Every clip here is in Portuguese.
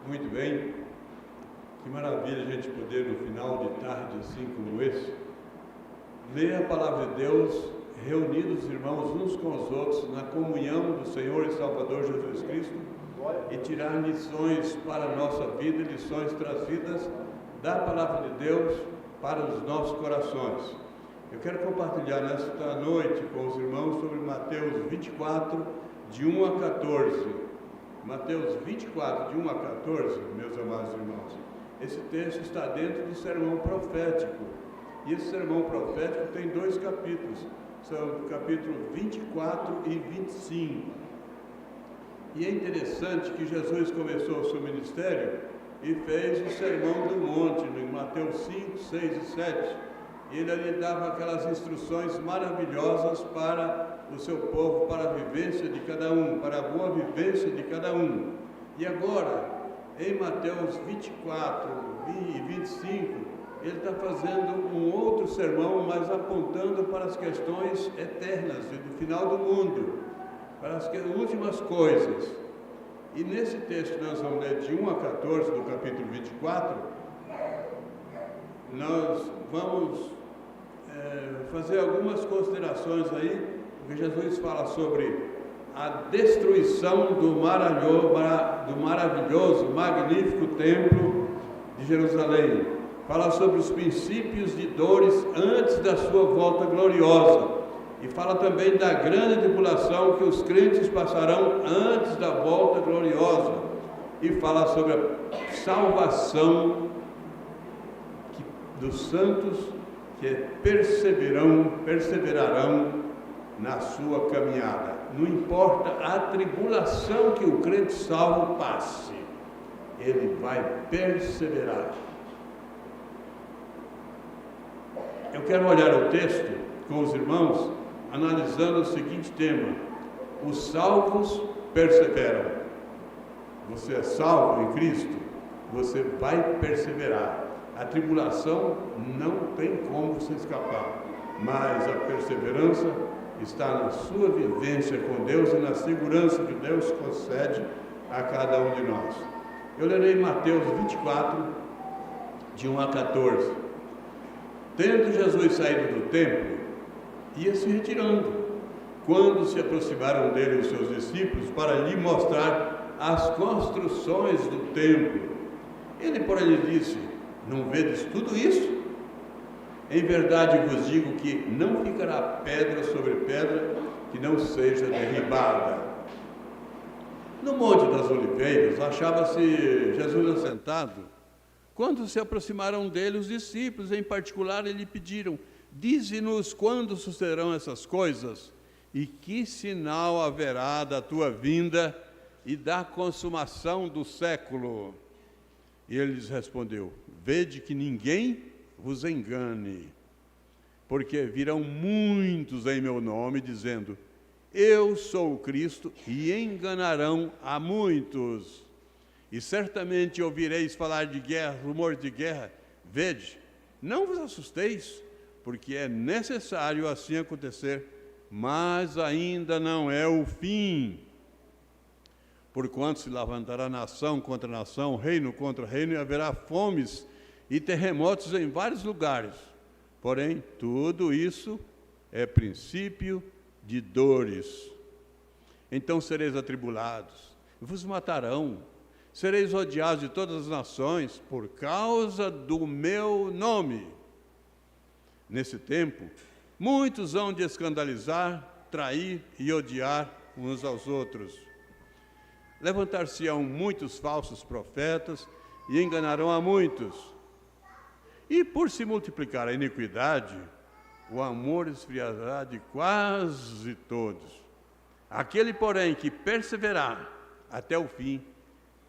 Muito bem, que maravilha a gente poder no final de tarde assim como esse, ler a palavra de Deus, reunidos irmãos uns com os outros na comunhão do Senhor e Salvador Jesus Cristo e tirar lições para a nossa vida, lições trazidas da palavra de Deus para os nossos corações. Eu quero compartilhar nesta noite com os irmãos sobre Mateus 24, de 1 a 14. Mateus 24, de 1 a 14, meus amados irmãos, esse texto está dentro do sermão profético. E esse sermão profético tem dois capítulos, são o capítulo 24 e 25. E é interessante que Jesus começou o seu ministério e fez o sermão do monte, em Mateus 5, 6 e 7. E ele ali dava aquelas instruções maravilhosas para o seu povo, para a vivência de cada um, para a boa vivência de cada um. E agora, em Mateus 24 e 25, ele está fazendo um outro sermão, mas apontando para as questões eternas, do final do mundo, para as últimas coisas. E nesse texto que nós vamos ler de 1 a 14 do capítulo 24, nós vamos fazer algumas considerações aí, porque Jesus fala sobre a destruição do maravilhoso, magnífico templo de Jerusalém. Fala sobre os princípios de dores antes da sua volta gloriosa. E fala também da grande tribulação que os crentes passarão antes da volta gloriosa. E fala sobre a salvação dos santos que perseverarão na sua caminhada. Não importa a tribulação que o crente salvo passe, ele vai perseverar. Eu quero olhar o texto com os irmãos, analisando o seguinte tema: os salvos perseveram. Você é salvo em Cristo, você vai perseverar. A tribulação não tem como você escapar, mas a perseverança está na sua vivência com Deus e na segurança que Deus concede a cada um de nós. Eu lerei Mateus 24, de 1 a 14. Tendo Jesus saído do templo, ia se retirando, quando se aproximaram dele os seus discípulos para lhe mostrar as construções do templo. Ele, porém, lhe disse: não vedes tudo isso? Em verdade vos digo que não ficará pedra sobre pedra que não seja derribada. No Monte das Oliveiras achava-se Jesus assentado, quando se aproximaram dele os discípulos, em particular, lhe pediram: dize-nos quando sucederão essas coisas, e que sinal haverá da tua vinda e da consumação do século? E ele lhes respondeu: vede que ninguém vos engane, porque virão muitos em meu nome, dizendo: eu sou o Cristo, e enganarão a muitos. E certamente ouvireis falar de guerra, rumor de guerra. Vede, não vos assusteis, porque é necessário assim acontecer, mas ainda não é o fim. Porquanto se levantará nação contra nação, reino contra reino, e haverá fomes e terremotos em vários lugares. Porém, tudo isso é princípio de dores. Então sereis atribulados, vos matarão, sereis odiados de todas as nações por causa do meu nome. Nesse tempo, muitos hão de escandalizar, trair e odiar uns aos outros. Levantar-se-ão muitos falsos profetas e enganarão a muitos. E por se multiplicar a iniquidade, o amor esfriará de quase todos. Aquele, porém, que perseverar até o fim,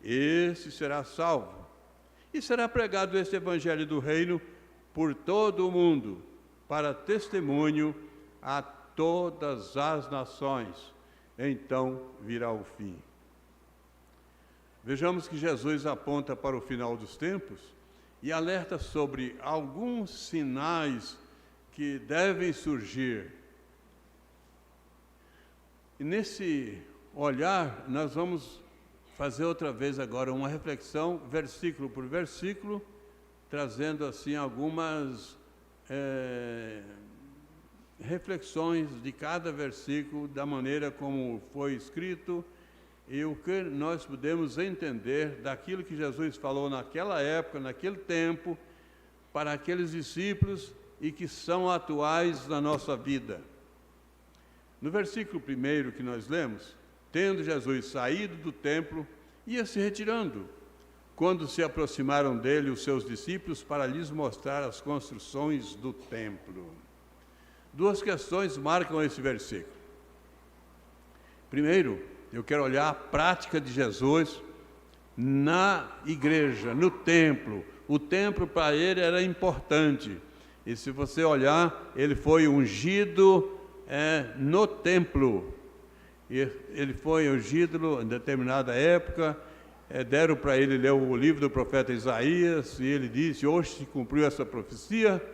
esse será salvo. E será pregado este evangelho do reino por todo o mundo, para testemunho a todas as nações. Então virá o fim. Vejamos que Jesus aponta para o final dos tempos e alerta sobre alguns sinais que devem surgir. E nesse olhar, nós vamos fazer outra vez agora uma reflexão, versículo por versículo, trazendo assim algumas reflexões de cada versículo, da maneira como foi escrito, e o que nós podemos entender daquilo que Jesus falou naquela época, naquele tempo, para aqueles discípulos e que são atuais na nossa vida. No versículo 1 que nós lemos, tendo Jesus saído do templo, ia se retirando, quando se aproximaram dele os seus discípulos para lhes mostrar as construções do templo. Duas questões marcam esse versículo. Primeiro, eu quero olhar a prática de Jesus na igreja, no templo. O templo para ele era importante. E se você olhar, ele foi ungido no templo. E ele foi ungido em determinada época. Deram para ele ler o livro do profeta Isaías, e ele disse: hoje se cumpriu essa profecia,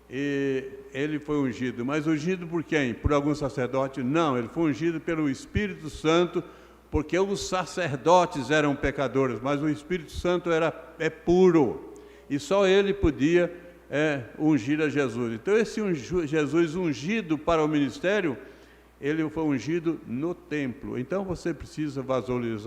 e ele foi ungido. Mas ungido por quem? Por algum sacerdote? Não, ele foi ungido pelo Espírito Santo, porque os sacerdotes eram pecadores, mas o Espírito Santo é puro, e só ele podia ungir a Jesus. Então esse Jesus ungido para o ministério, ele foi ungido no templo. Então você precisa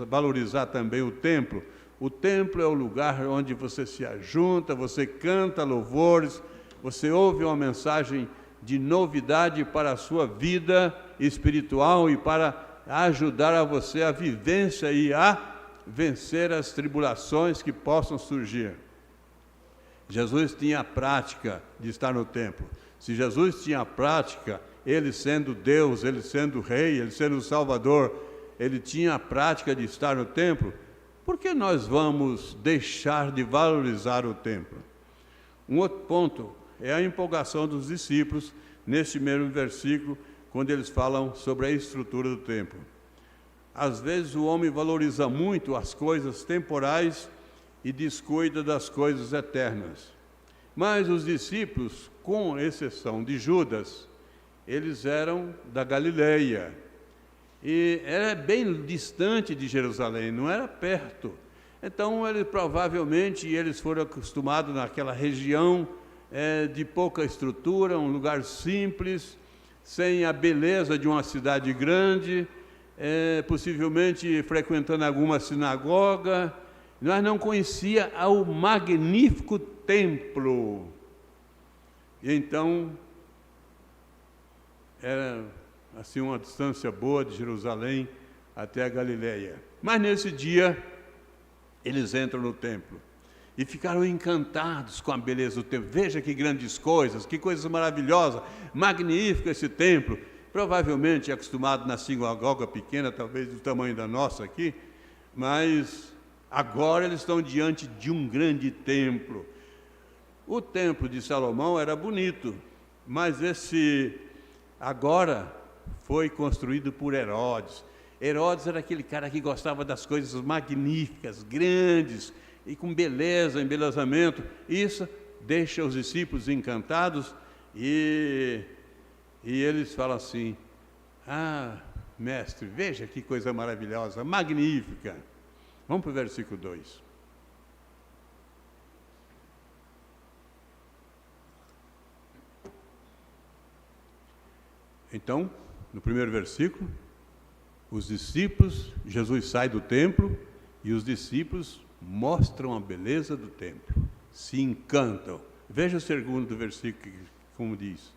valorizar também o templo. O templo é o lugar onde você se ajunta, você canta louvores, você ouve uma mensagem de novidade para a sua vida espiritual e para ajudar a você a vivência e a vencer as tribulações que possam surgir. Jesus tinha a prática de estar no templo. Se Jesus tinha a prática, ele sendo Deus, ele sendo Rei, ele sendo o Salvador, ele tinha a prática de estar no templo, por que nós vamos deixar de valorizar o templo? Um outro ponto é a empolgação dos discípulos, neste mesmo versículo, quando eles falam sobre a estrutura do templo. Às vezes o homem valoriza muito as coisas temporais e descuida das coisas eternas. Mas os discípulos, com exceção de Judas, eles eram da Galileia, e era bem distante de Jerusalém, não era perto. Então, provavelmente, eles foram acostumados naquela região de pouca estrutura, um lugar simples, sem a beleza de uma cidade grande, possivelmente frequentando alguma sinagoga, mas não conhecia o magnífico templo. E então, era assim uma distância boa de Jerusalém até a Galileia. Mas nesse dia, eles entram no templo e ficaram encantados com a beleza do templo. Veja que grandes coisas, que coisas maravilosas, magnífico esse templo. Provavelmente acostumado na sinagoga pequena, talvez do tamanho da nossa aqui, mas agora eles estão diante de um grande templo. O templo de Salomão era bonito, mas esse agora foi construído por Herodes. Herodes era aquele cara que gostava das coisas magníficas, grandes e com beleza, embelezamento. Isso deixa os discípulos encantados e eles falam assim: ah, mestre, veja que coisa maravilhosa, magnífica. Vamos para o versículo 2. Então, no primeiro versículo, os discípulos, Jesus sai do templo e os discípulos mostram a beleza do templo, se encantam. Veja o segundo versículo, como diz: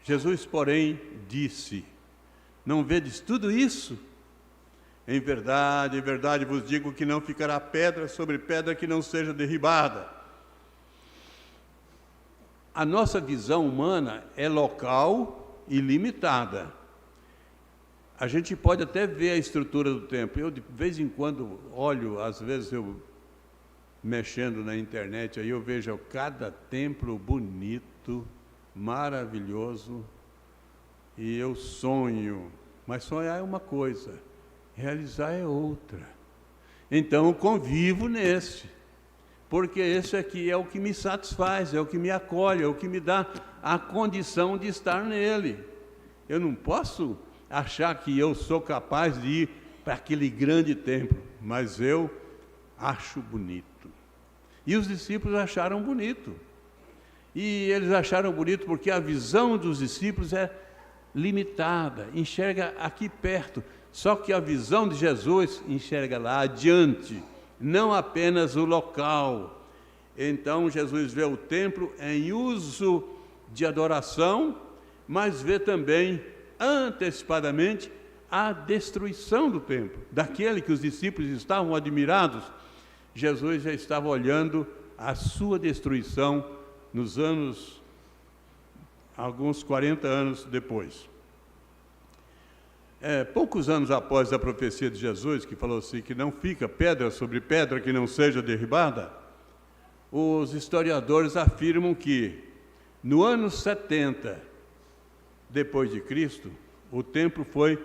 Jesus, porém, disse: não vedes tudo isso? Em verdade vos digo que não ficará pedra sobre pedra que não seja derribada. A nossa visão humana é local e limitada. A gente pode até ver a estrutura do templo. Eu, de vez em quando, olho, às vezes eu mexendo na internet, aí eu vejo cada templo bonito, maravilhoso, e eu sonho. Mas sonhar é uma coisa, realizar é outra. Então eu convivo nesse, porque esse aqui é o que me satisfaz, é o que me acolhe, é o que me dá a condição de estar nele. Eu não posso achar que eu sou capaz de ir para aquele grande templo, mas eu acho bonito. E os discípulos acharam bonito. E eles acharam bonito porque a visão dos discípulos é limitada, enxerga aqui perto. Só que a visão de Jesus enxerga lá adiante, não apenas o local. Então Jesus vê o templo em uso de adoração, mas vê também antecipadamente a destruição do templo. Daquele que os discípulos estavam admirados, Jesus já estava olhando a sua destruição nos anos, alguns 40 anos depois. Poucos anos após a profecia de Jesus, que falou assim, que não fica pedra sobre pedra que não seja derribada, os historiadores afirmam que no ano 70 depois de Cristo, o templo foi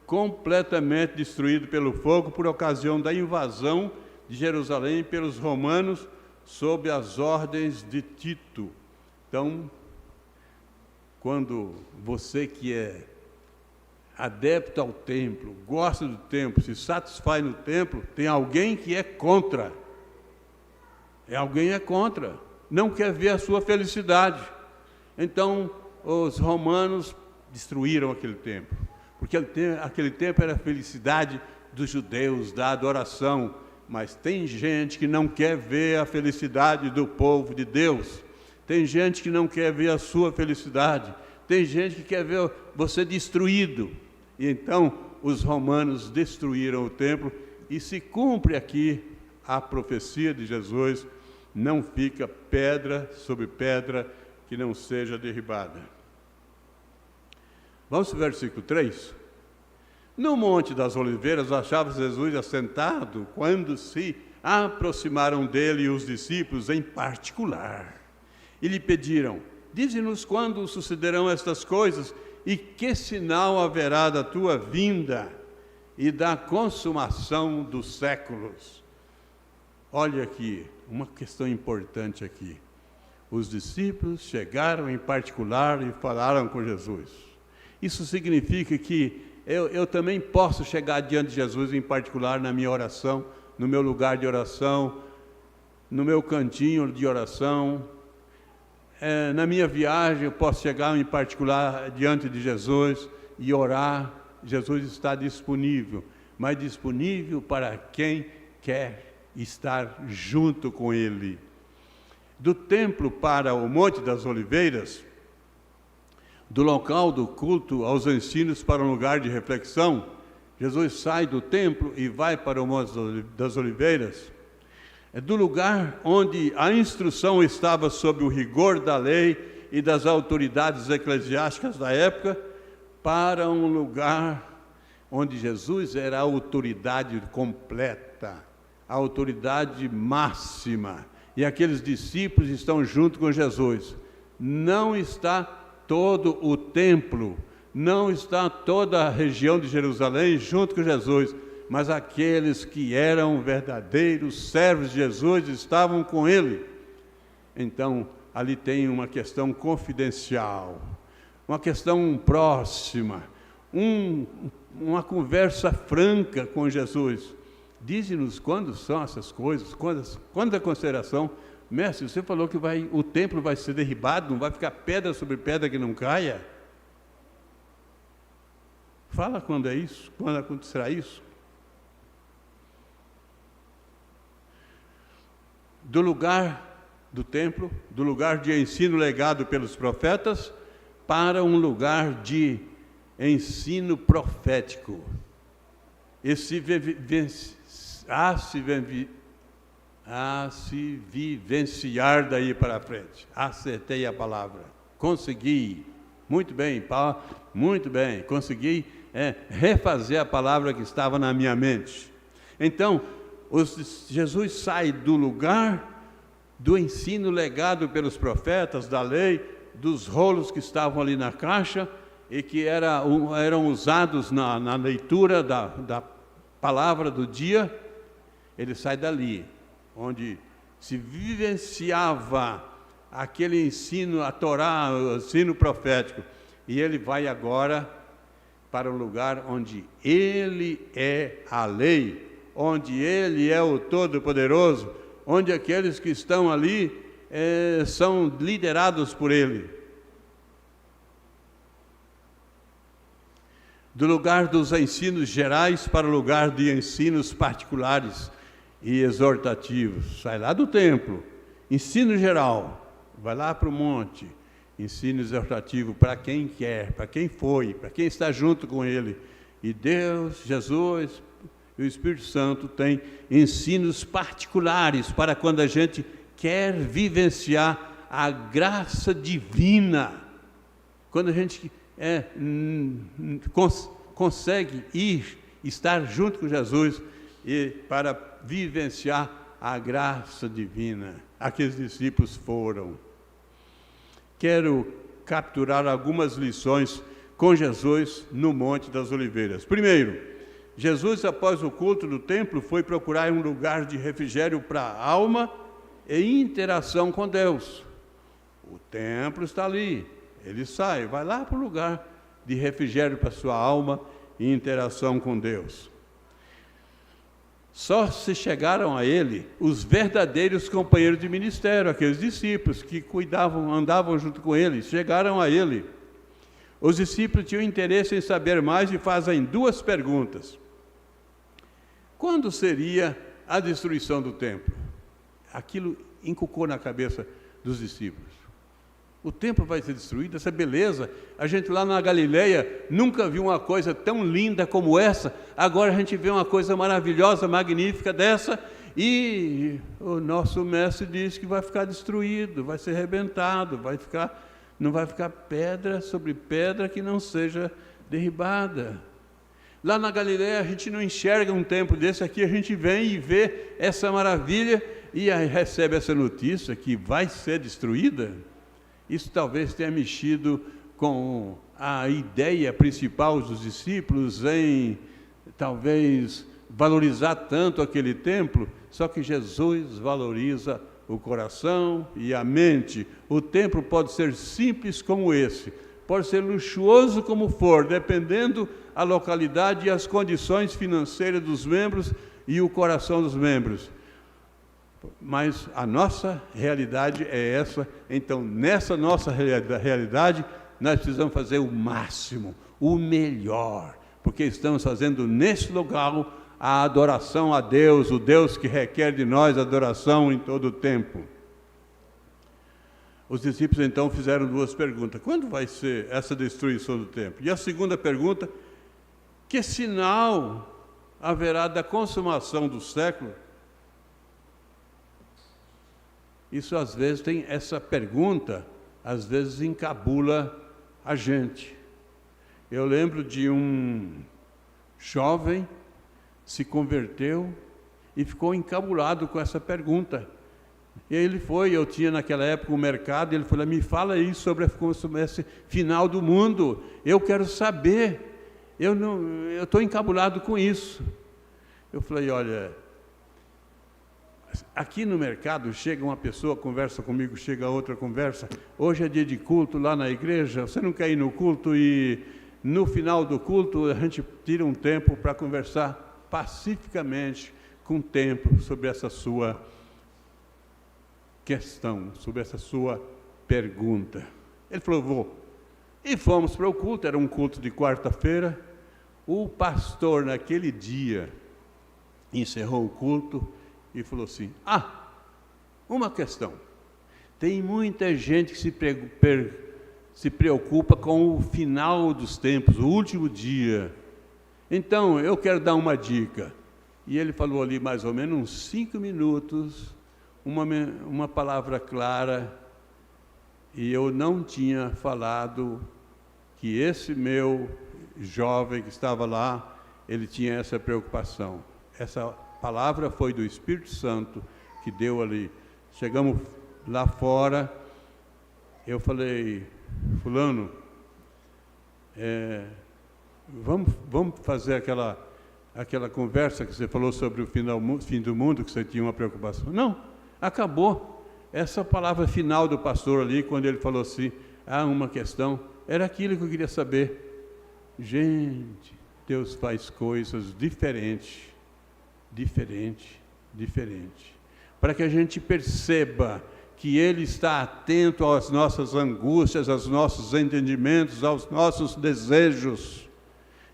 completamente destruído pelo fogo por ocasião da invasão de Jerusalém pelos romanos sob as ordens de Tito. Então, quando você que é adepto ao templo, gosta do templo, se satisfaz no templo, tem alguém que é contra. Alguém é contra, não quer ver a sua felicidade. Então, os romanos destruíram aquele templo, porque aquele templo era a felicidade dos judeus, da adoração. Mas tem gente que não quer ver a felicidade do povo de Deus. Tem gente que não quer ver a sua felicidade. Tem gente que quer ver você destruído. E então os romanos destruíram o templo e se cumpre aqui a profecia de Jesus: não fica pedra sobre pedra que não seja derribada. Vamos para o versículo 3. No Monte das Oliveiras achava Jesus assentado quando se aproximaram dele os discípulos em particular. E lhe pediram: dize-nos quando sucederão estas coisas e que sinal haverá da tua vinda e da consumação dos séculos. Olha aqui, uma questão importante aqui. Os discípulos chegaram em particular e falaram com Jesus. Isso significa que eu também posso chegar diante de Jesus em particular na minha oração, no meu lugar de oração, no meu cantinho de oração. Na minha viagem eu posso chegar em particular diante de Jesus e orar. Jesus está disponível, mas disponível para quem quer estar junto com Ele. Do templo para o Monte das Oliveiras, do local do culto aos ensinos para um lugar de reflexão, Jesus sai do templo e vai para o Monte das Oliveiras. Do lugar onde a instrução estava sob o rigor da lei e das autoridades eclesiásticas da época, para um lugar onde Jesus era a autoridade completa, a autoridade máxima, e aqueles discípulos estão junto com Jesus. Não está todo o templo, não está toda a região de Jerusalém junto com Jesus, mas aqueles que eram verdadeiros servos de Jesus estavam com Ele. Então, ali tem uma questão confidencial, uma questão próxima, uma conversa franca com Jesus. Dize-nos quando são essas coisas, quando a consideração. Mestre, você falou que o templo vai ser derribado, não vai ficar pedra sobre pedra que não caia? Fala quando é isso, quando acontecerá isso. Do lugar do templo, do lugar de ensino legado pelos profetas, para um lugar de ensino profético. A se vivenciar daí para frente. Acertei a palavra. Consegui. Muito bem, Paulo. Muito bem. Consegui refazer a palavra que estava na minha mente. Então, Jesus sai do lugar do ensino legado pelos profetas, da lei, dos rolos que estavam ali na caixa e que eram usados na leitura da palavra do dia. Ele sai dali, onde se vivenciava aquele ensino, a Torá, o ensino profético, e ele vai agora para o lugar onde Ele é a lei, onde Ele é o Todo-Poderoso, onde aqueles que estão ali são liderados por Ele. Do lugar dos ensinos gerais para o lugar de ensinos particulares e exortativos. Sai lá do templo, ensino geral, vai lá para o monte, ensino exortativo para quem quer, para quem foi, para quem está junto com Ele. E Deus, Jesus e o Espírito Santo têm ensinos particulares para quando a gente quer vivenciar a graça divina, quando a gente consegue estar junto com Jesus e para vivenciar a graça divina. Aqueles discípulos foram. Quero capturar algumas lições com Jesus no Monte das Oliveiras. Primeiro, Jesus, após o culto do templo, foi procurar um lugar de refrigério para a alma e interação com Deus. O templo está ali. Ele sai, vai lá para o lugar de refrigério para a sua alma e interação com Deus. Só se chegaram a ele os verdadeiros companheiros de ministério, aqueles discípulos que cuidavam, andavam junto com ele, chegaram a ele. Os discípulos tinham interesse em saber mais e fazem duas perguntas. Quando seria a destruição do templo? Aquilo encucou na cabeça dos discípulos. O templo vai ser destruído, essa beleza. A gente lá na Galileia nunca viu uma coisa tão linda como essa. Agora a gente vê uma coisa maravilhosa, magnífica dessa. E o nosso mestre diz que vai ficar destruído, vai ser arrebentado, não vai ficar pedra sobre pedra que não seja derribada. Lá na Galileia a gente não enxerga um templo desse, aqui a gente vem e vê essa maravilha e aí recebe essa notícia que vai ser destruída. Isso talvez tenha mexido com a ideia principal dos discípulos em talvez valorizar tanto aquele templo, só que Jesus valoriza o coração e a mente. O templo pode ser simples como esse, pode ser luxuoso como for, dependendo a localidade e as condições financeiras dos membros e o coração dos membros. Mas a nossa realidade é essa, então nessa nossa realidade nós precisamos fazer o máximo, o melhor, porque estamos fazendo nesse lugar a adoração a Deus, o Deus que requer de nós adoração em todo o tempo. Os discípulos então fizeram duas perguntas: quando vai ser essa destruição do templo? E a segunda pergunta: que sinal haverá da consumação do século? Isso às vezes tem essa pergunta, às vezes encabula a gente. Eu lembro de um jovem se converteu e ficou encabulado com essa pergunta. E ele foi, eu tinha naquela época o mercado, e ele falou: me fala aí sobre esse final do mundo, eu quero saber, eu estou encabulado com isso. Eu falei: olha, aqui no mercado chega uma pessoa, conversa comigo, chega outra, conversa. Hoje é dia de culto lá na igreja, você não quer ir no culto? E no final do culto a gente tira um tempo para conversar pacificamente com o tempo sobre essa sua questão, sobre essa sua pergunta. Ele falou: vou. E fomos para o culto, era um culto de quarta-feira. O pastor naquele dia encerrou o culto e falou assim: uma questão. Tem muita gente que se preocupa com o final dos tempos, o último dia. Então, eu quero dar uma dica. E ele falou ali mais ou menos uns 5 minutos, uma palavra clara, e eu não tinha falado que esse meu jovem que estava lá, ele tinha essa preocupação. Essa palavra foi do Espírito Santo que deu ali. Chegamos lá fora, eu falei: fulano, vamos fazer aquela conversa que você falou sobre o fim do mundo, que você tinha uma preocupação. Não, acabou. Essa palavra final do pastor ali, quando ele falou assim: uma questão, era aquilo que eu queria saber. Gente, Deus faz coisas diferentes, para que a gente perceba que Ele está atento às nossas angústias, aos nossos entendimentos, aos nossos desejos,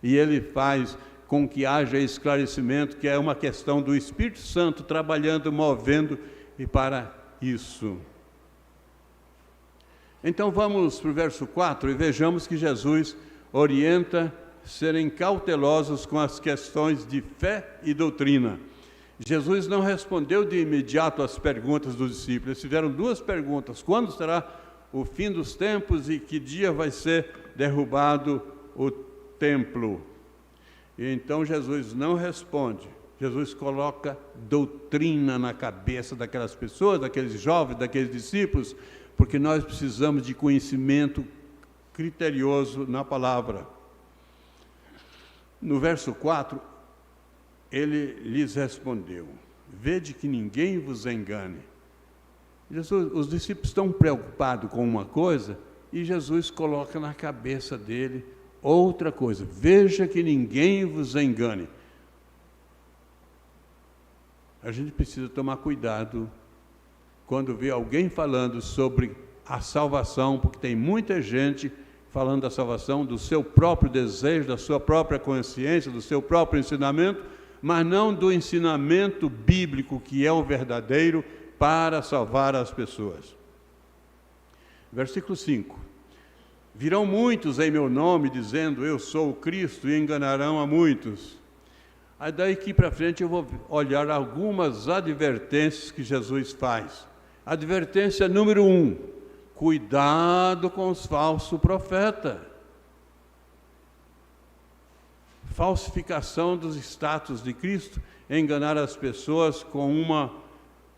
e Ele faz com que haja esclarecimento, que é uma questão do Espírito Santo trabalhando, movendo, e para isso. Então vamos para o verso 4 e vejamos que Jesus orienta serem cautelosos com as questões de fé e doutrina. Jesus não respondeu de imediato às perguntas dos discípulos. Eles fizeram duas perguntas: quando será o fim dos tempos e que dia vai ser derrubado o templo? E então Jesus não responde. Jesus coloca doutrina na cabeça daquelas pessoas, daqueles jovens, daqueles discípulos, porque nós precisamos de conhecimento criterioso na palavra. No verso 4, ele lhes respondeu: vede que ninguém vos engane. Os discípulos estão preocupados com uma coisa e Jesus coloca na cabeça dele outra coisa: veja que ninguém vos engane. A gente precisa tomar cuidado quando vê alguém falando sobre a salvação, porque tem muita gente falando da salvação do seu próprio desejo, da sua própria consciência, do seu próprio ensinamento, mas não do ensinamento bíblico, que é o verdadeiro para salvar as pessoas. Versículo 5: virão muitos em meu nome, dizendo, eu sou o Cristo, e enganarão a muitos. Aí daqui para frente eu vou olhar algumas advertências que Jesus faz. Advertência número 1, cuidado com os falsos profetas. Falsificação dos status de Cristo, enganar as pessoas com uma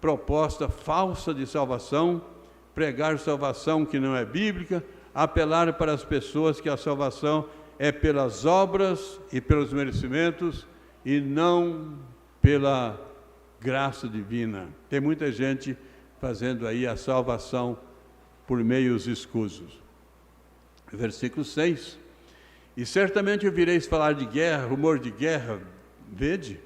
proposta falsa de salvação, pregar salvação que não é bíblica, apelar para as pessoas que a salvação é pelas obras e pelos merecimentos e não pela graça divina. Tem muita gente fazendo aí a salvação por meios escusos. Versículo 6: e certamente ouvireis falar de guerra, rumor de guerra. Vede,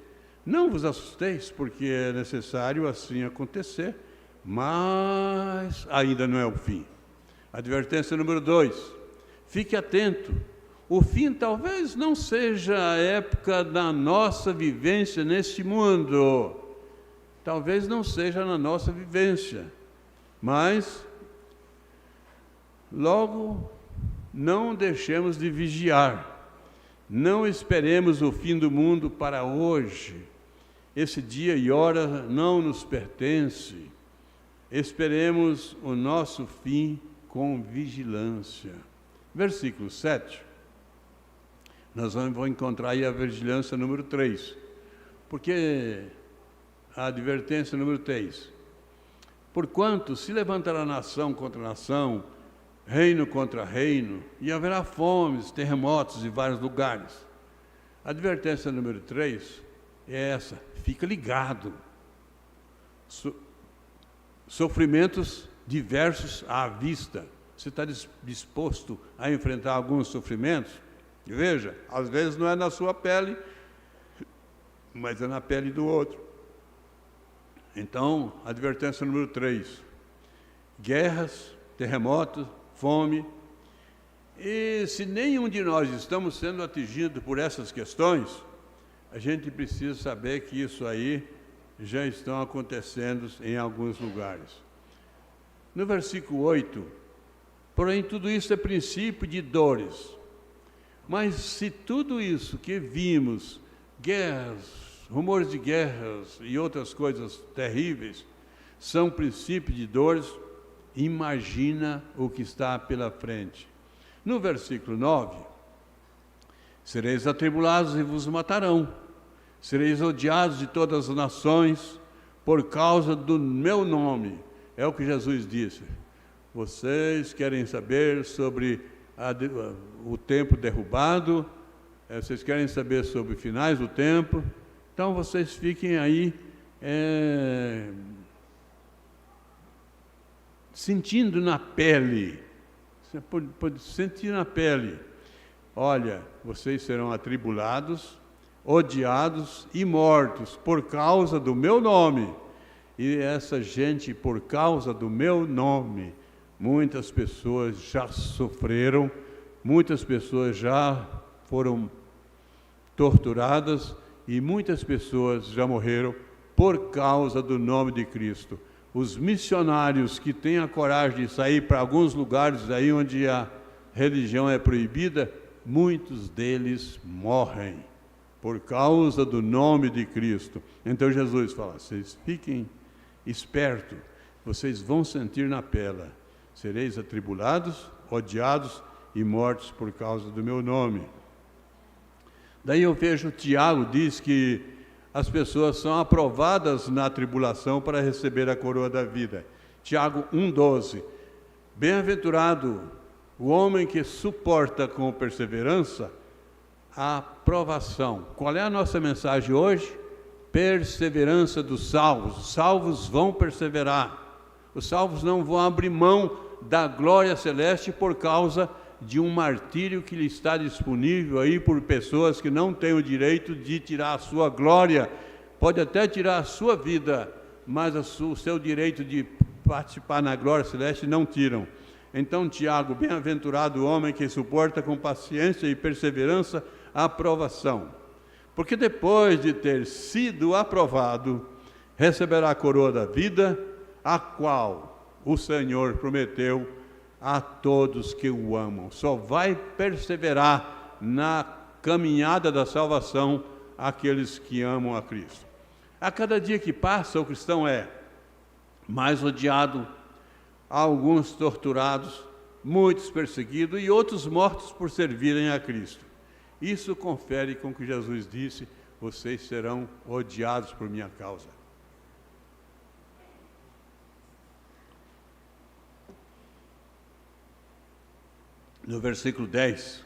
não vos assusteis, porque é necessário assim acontecer, mas ainda não é o fim. Advertência número 2, fique atento. O fim talvez não seja a época da nossa vivência neste mundo, talvez não seja na nossa vivência, mas logo não deixemos de vigiar, não esperemos o fim do mundo para hoje. Esse dia e hora não nos pertence, esperemos o nosso fim com vigilância. Versículo 7, nós vamos encontrar aí a vigilância número 3, porque a advertência número 3, porquanto se levantará nação contra nação, reino contra reino, e haverá fomes, terremotos em vários lugares. A advertência número 3 é essa: fica ligado. Sofrimentos diversos à vista. Você está disposto a enfrentar alguns sofrimentos? Veja, às vezes não é na sua pele, mas é na pele do outro. Então, advertência número 3, guerras, terremotos, fome. E se nenhum de nós estamos sendo atingidos por essas questões, a gente precisa saber que isso aí já estão acontecendo em alguns lugares. No versículo 8, porém tudo isso é princípio de dores. Mas se tudo isso que vimos, guerras, rumores de guerras e outras coisas terríveis, são princípios de dores, imagina o que está pela frente. No versículo 9, sereis atribulados e vos matarão, sereis odiados de todas as nações por causa do meu nome. É o que Jesus disse. Vocês querem saber sobre o tempo derrubado, vocês querem saber sobre finais do tempo, então vocês fiquem aí sentindo na pele, você pode sentir na pele, olha, vocês serão atribulados, odiados e mortos por causa do meu nome. E essa gente, por causa do meu nome, muitas pessoas já sofreram, muitas pessoas já foram torturadas e muitas pessoas já morreram por causa do nome de Cristo. Os missionários que têm a coragem de sair para alguns lugares aí onde a religião é proibida, muitos deles morrem por causa do nome de Cristo. Então Jesus fala, vocês fiquem espertos, vocês vão sentir na pele, sereis atribulados, odiados e mortos por causa do meu nome. Daí eu vejo Tiago diz que as pessoas são aprovadas na tribulação para receber a coroa da vida. Tiago 1,12. Bem-aventurado o homem que suporta com perseverança a provação. Qual é a nossa mensagem hoje? Perseverança dos salvos. Os salvos vão perseverar. Os salvos não vão abrir mão da glória celeste por causa de um martírio que lhe está disponível aí por pessoas que não têm o direito de tirar a sua glória. Pode até tirar a sua vida, mas o seu direito de participar na glória celeste não tiram. Então, Tiago, bem-aventurado o homem que suporta com paciência e perseverança a aprovação. Porque depois de ter sido aprovado, receberá a coroa da vida, a qual o Senhor prometeu a todos que o amam. Só vai perseverar na caminhada da salvação aqueles que amam a Cristo. A cada dia que passa, o cristão é mais odiado, alguns torturados, muitos perseguidos e outros mortos por servirem a Cristo. Isso confere com o que Jesus disse, vocês serão odiados por minha causa. No versículo 10,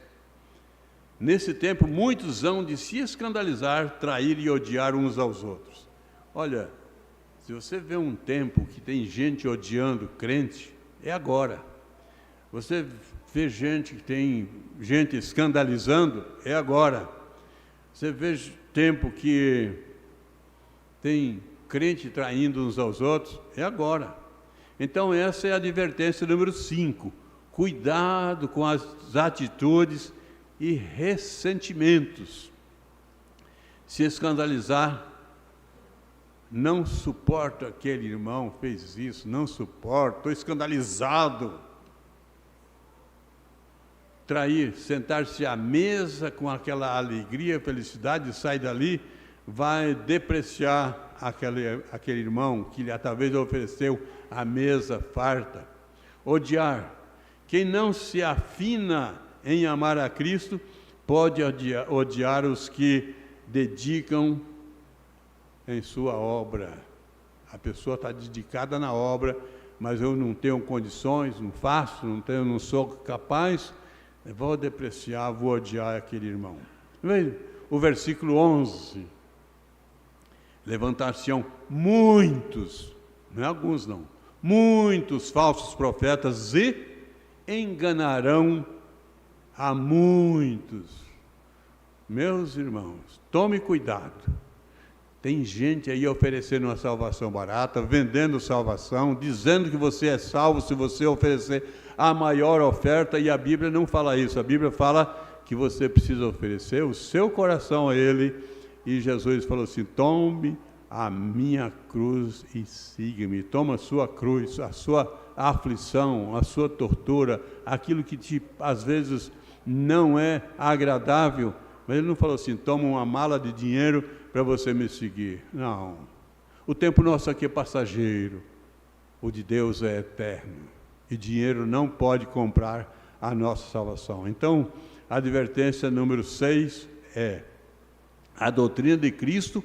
nesse tempo muitos hão de se escandalizar, trair e odiar uns aos outros. Olha, se você vê um tempo que tem gente odiando crente, é agora. Você vê gente que tem gente escandalizando, é agora. Você vê tempo que tem crente traindo uns aos outros, é agora. Então essa é a advertência número 5. Cuidado com as atitudes e ressentimentos. Se escandalizar, não suporto aquele irmão, fez isso, não suporto, estou escandalizado. Trair, sentar-se à mesa com aquela alegria, felicidade, sai dali, vai depreciar aquele irmão que lhe talvez ofereceu a mesa farta. Odiar. Quem não se afina em amar a Cristo, pode odiar os que dedicam em sua obra. A pessoa está dedicada na obra, mas eu não tenho condições, não faço, não sou capaz, eu vou depreciar, vou odiar aquele irmão. O versículo 11, levantar-se-ão muitos, não é alguns não, muitos falsos profetas e enganarão a muitos. Meus irmãos, tome cuidado. Tem gente aí oferecendo uma salvação barata, vendendo salvação, dizendo que você é salvo se você oferecer a maior oferta, e a Bíblia não fala isso. A Bíblia fala que você precisa oferecer o seu coração a Ele, e Jesus falou assim, tome a minha cruz e siga-me. Toma a sua cruz, a sua aflição, a sua tortura, aquilo que às vezes não é agradável, mas ele não falou assim, toma uma mala de dinheiro para você me seguir. Não, o tempo nosso aqui é passageiro, o de Deus é eterno, e dinheiro não pode comprar a nossa salvação. Então, a advertência número 6 é a doutrina de Cristo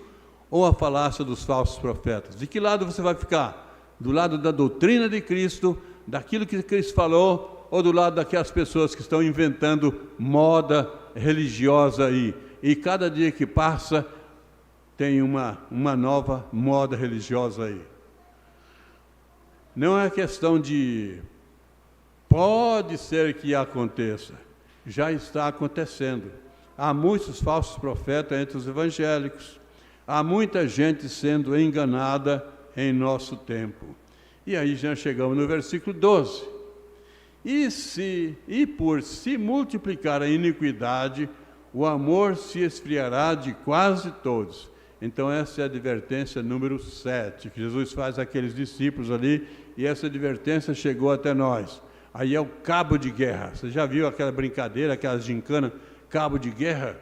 ou a falácia dos falsos profetas. De que lado você vai ficar? Do lado da doutrina de Cristo, daquilo que Cristo falou, ou do lado daquelas pessoas que estão inventando moda religiosa aí? E cada dia que passa, tem uma nova moda religiosa aí. Não é questão de... Pode ser que aconteça. já está acontecendo. Há muitos falsos profetas entre os evangélicos. Há muita gente sendo enganada em nosso tempo. E aí já chegamos no versículo 12. E por se multiplicar a iniquidade, o amor se esfriará de quase todos. Então essa é a advertência número 7, que Jesus faz àqueles discípulos ali, e essa advertência chegou até nós. Aí é o cabo de guerra. Você já viu aquela brincadeira, aquela gincana, cabo de guerra?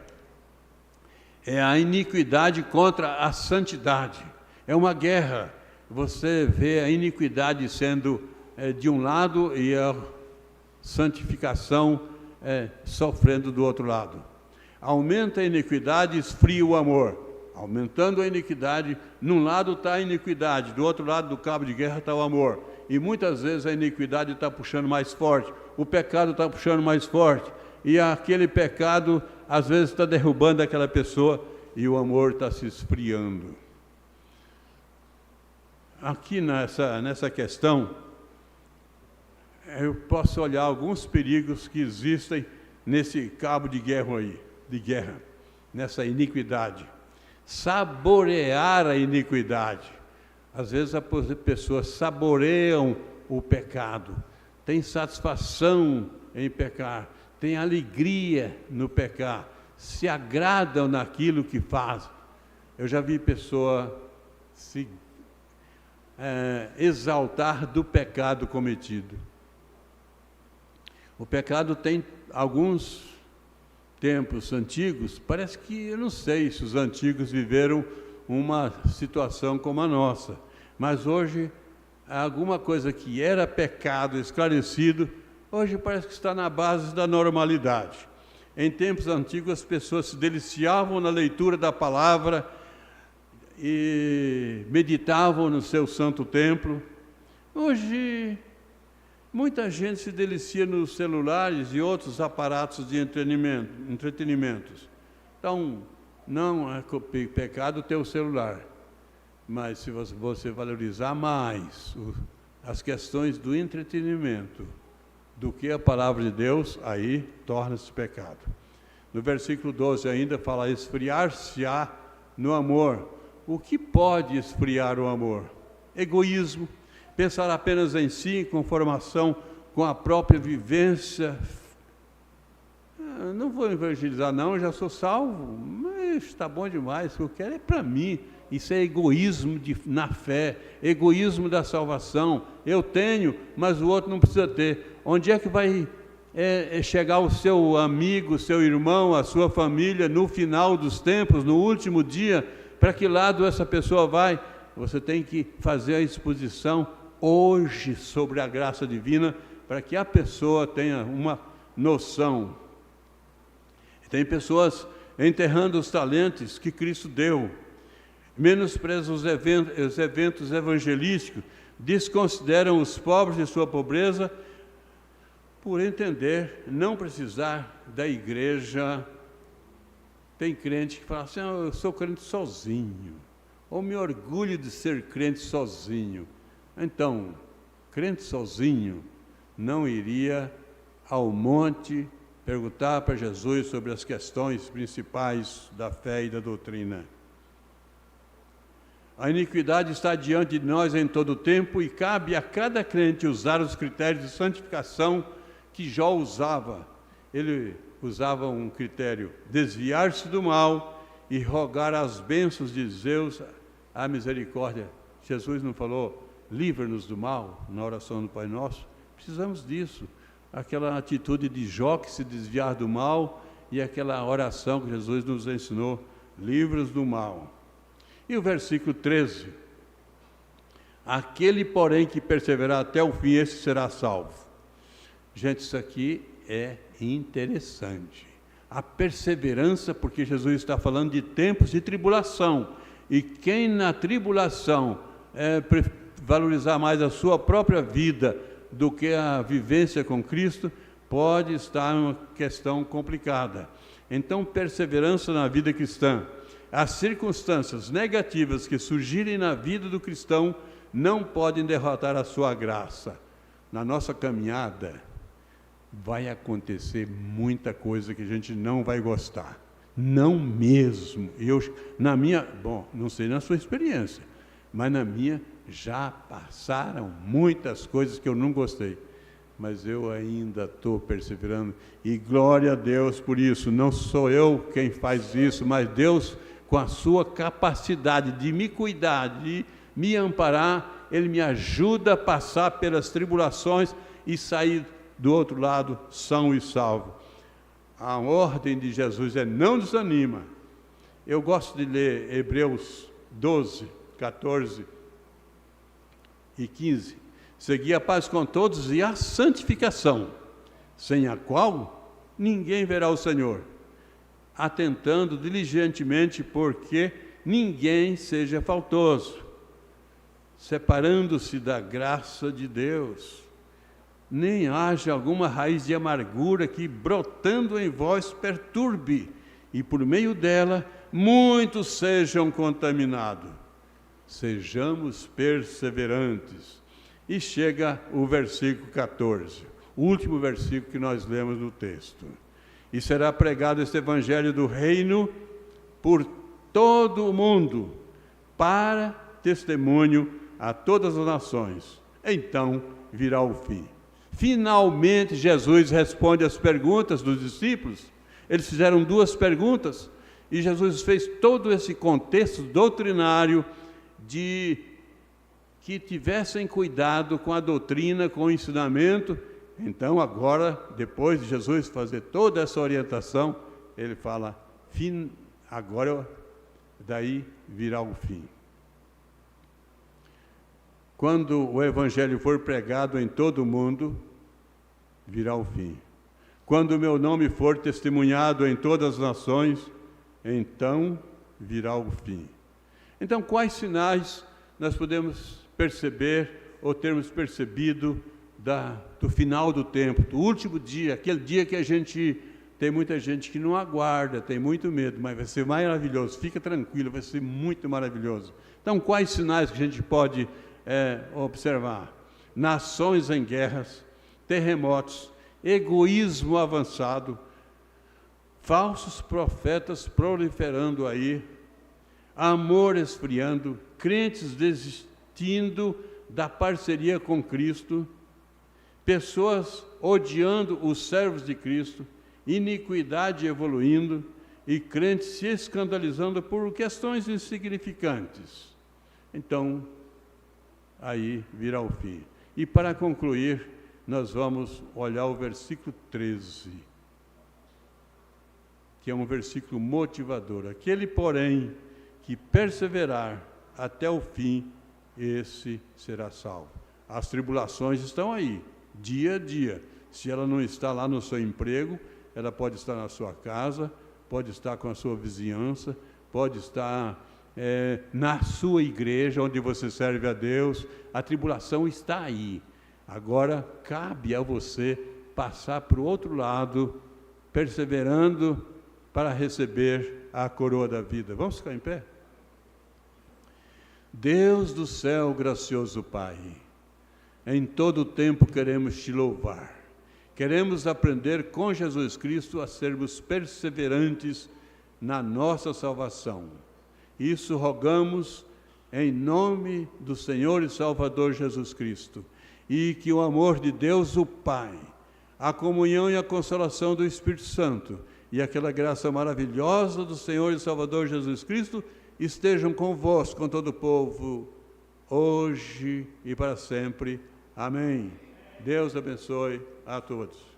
É a iniquidade contra a santidade. É uma guerra. Você vê a iniquidade sendo de um lado e a santificação sofrendo do outro lado. Aumenta a iniquidade, esfria o amor. Aumentando a iniquidade, num lado está a iniquidade, do outro lado do cabo de guerra está o amor. E muitas vezes a iniquidade está puxando mais forte, o pecado está puxando mais forte, e aquele pecado às vezes está derrubando aquela pessoa e o amor está se esfriando. Aqui nessa questão, eu posso olhar alguns perigos que existem nesse cabo de guerra, nessa iniquidade. Saborear a iniquidade. Às vezes as pessoas saboreiam o pecado, têm satisfação em pecar, têm alegria no pecar, se agradam naquilo que fazem. Eu já vi pessoa se exaltar do pecado cometido. O pecado tem alguns tempos antigos, parece que, eu não sei se os antigos viveram uma situação como a nossa, mas hoje, alguma coisa que era pecado esclarecido, hoje parece que está na base da normalidade. Em tempos antigos, as pessoas se deliciavam na leitura da palavra e meditavam no seu santo templo. Hoje, muita gente se delicia nos celulares e outros aparatos de entretenimentos. Então, não é pecado ter o celular, mas se você valorizar mais as questões do entretenimento do que a palavra de Deus, aí torna-se pecado. No versículo 12 ainda fala, esfriar-se-á no amor. O que pode esfriar o amor? Egoísmo, pensar apenas em si, em conformação com a própria vivência. Não vou evangelizar não, eu já sou salvo, mas está bom demais, o que eu quero é para mim. Isso é egoísmo na fé, egoísmo da salvação. Eu tenho, mas o outro não precisa ter. Onde é que vai chegar o seu amigo, o seu irmão, a sua família no final dos tempos, no último dia? Para que lado essa pessoa vai? Você tem que fazer a exposição hoje sobre a graça divina, para que a pessoa tenha uma noção. Tem pessoas enterrando os talentos que Cristo deu, menosprezam os eventos evangelísticos, desconsideram os pobres de sua pobreza, por entender, não precisar da igreja. Tem crente que fala assim, eu sou crente sozinho, ou me orgulho de ser crente sozinho. Então, crente sozinho não iria ao monte perguntar para Jesus sobre as questões principais da fé e da doutrina. A iniquidade está diante de nós em todo o tempo e cabe a cada crente usar os critérios de santificação que Jó usava. Ele usava um critério, desviar-se do mal e rogar as bênçãos de Deus, a misericórdia. Jesus não falou, livra-nos do mal, na oração do Pai Nosso? Precisamos disso. Aquela atitude de Jó que se desviar do mal e aquela oração que Jesus nos ensinou, livra-nos do mal. E o versículo 13, aquele porém que perseverar até o fim, esse será salvo. Gente, isso aqui é interessante. A perseverança, porque Jesus está falando de tempos de tribulação, e quem na tribulação valorizar mais a sua própria vida do que a vivência com Cristo, pode estar uma questão complicada. Então, perseverança na vida cristã. As circunstâncias negativas que surgirem na vida do cristão não podem derrotar a sua graça. Na nossa caminhada, vai acontecer muita coisa que a gente não vai gostar. Não mesmo. Não sei na sua experiência, mas na minha já passaram muitas coisas que eu não gostei. Mas eu ainda estou perseverando. E glória a Deus por isso. Não sou eu quem faz isso, mas Deus, com a sua capacidade de me cuidar, de me amparar, Ele me ajuda a passar pelas tribulações e sair do outro lado são e salvo. A ordem de Jesus é: não desanima. Eu gosto de ler Hebreus 12, 14 e 15. Segui a paz com todos e a santificação, sem a qual ninguém verá o Senhor, atentando diligentemente porque ninguém seja faltoso, separando-se da graça de Deus, nem haja alguma raiz de amargura que, brotando em vós, perturbe, e por meio dela muitos sejam contaminados. Sejamos perseverantes. E chega o versículo 14, o último versículo que nós lemos no texto. E será pregado este evangelho do reino por todo o mundo, para testemunho a todas as nações. Então virá o fim. Finalmente Jesus responde às perguntas dos discípulos. Eles fizeram 2 perguntas e Jesus fez todo esse contexto doutrinário de que tivessem cuidado com a doutrina, com o ensinamento. Então agora, depois de Jesus fazer toda essa orientação, ele fala: agora daí virá o fim. Quando o evangelho for pregado em todo o mundo, virá o fim. Quando o meu nome for testemunhado em todas as nações, então virá o fim. Então, quais sinais nós podemos perceber ou termos percebido do final do tempo, do último dia, aquele dia que tem muita gente que não aguarda, tem muito medo, mas vai ser maravilhoso, fica tranquilo, vai ser muito maravilhoso. Então, quais sinais que a gente pode observar? Nações em guerras, terremotos, egoísmo avançado, falsos profetas proliferando aí, amor esfriando, crentes desistindo da parceria com Cristo, pessoas odiando os servos de Cristo, iniquidade evoluindo e crentes se escandalizando por questões insignificantes. Então, aí virá o fim. E para concluir, nós vamos olhar o versículo 13, que é um versículo motivador. Aquele, porém, que perseverar até o fim, esse será salvo. As tribulações estão aí, dia a dia. Se ela não está lá no seu emprego, ela pode estar na sua casa, pode estar com a sua vizinhança, pode estar na sua igreja, onde você serve a Deus. A tribulação está aí. Agora, cabe a você passar para o outro lado, perseverando para receber a coroa da vida. Vamos ficar em pé? Deus do céu, gracioso Pai, em todo o tempo queremos te louvar. Queremos aprender com Jesus Cristo a sermos perseverantes na nossa salvação. Isso rogamos em nome do Senhor e Salvador Jesus Cristo. E que o amor de Deus, o Pai, a comunhão e a consolação do Espírito Santo e aquela graça maravilhosa do Senhor e Salvador Jesus Cristo estejam convosco, com todo o povo, hoje e para sempre. Amém. Deus abençoe a todos.